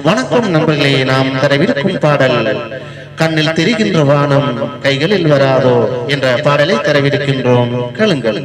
வணக்கம் நண்பர்களே, நாம் தரவிருக்கும் பாடல் கண்ணில் தெரிகின்ற வானம் கைகளில் வராதோ என்ற பாடலை தரவிருக்கின்றோம். கேளுங்கள்.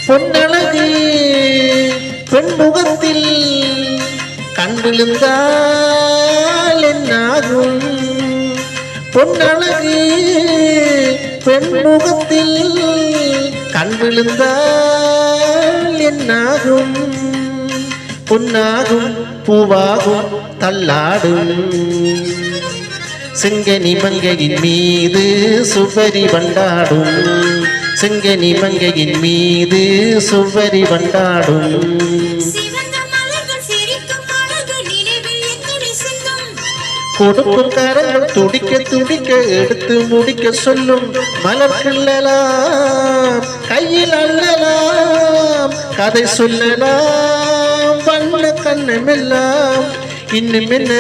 பொன்னழகு பெண்முகத்தில் கண் விழுந்தால் என்னாகும்? பொன்னழகு பெண்முகத்தில் கண் விழுந்தால் என்னாகும்? பொன்னாகும் பூவாகும் தள்ளாடும் செங்கனி மங்கையின் மீது சுவரி வண்டாடும். செங்கனி மங்கையின் மீது சுவரி வண்டாடும். கொடுக்கும் கரங்கள் துடிக்க துடிக்க எடுத்து முடிக்க சொல்லும். மலர்களெல்லாம் கையில் அள்ளலாம், கதை சொல்லலாம் வண்ண கண்ணமெல்லாம். இன்னும் என்ன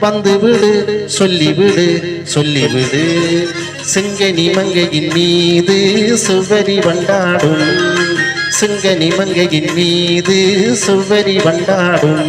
வந்து விடு சொல்லிவிடு சொல்லிவிடு. செங்கனி மங்கையின் மீது சுவரி வண்டாடும். செங்கனி மங்கையின் மீது சுவரி வண்டாடும்.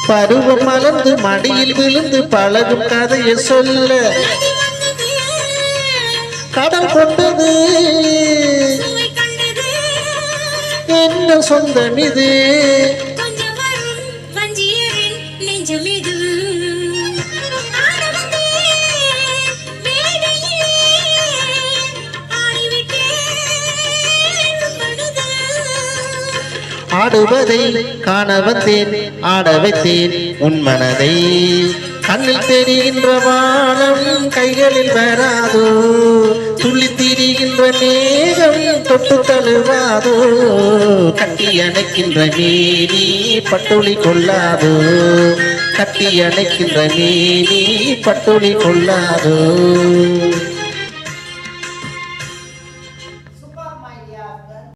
பருவம் மலர்ந்து மடியில் விழுந்து பழகும் கதையை சொல்ல கடல் கொண்டது என்ன சொந்தம் இது? ஆடுவதை காண வந்தேன், ஆட வைத்தேன் உன் மனதை. கண்ணில் தெரிகின்ற வானம் கைகளில் வராதோ, துள்ளி திரிகின்ற மேகம் தொட்டு தழுவாதோ. கட்டி அணைக்கின்ற மேனி பட்டொளி கொள்ளாதோ, கட்டி அணைக்கின்ற மேனி பட்டொளி கொள்ளாதோ.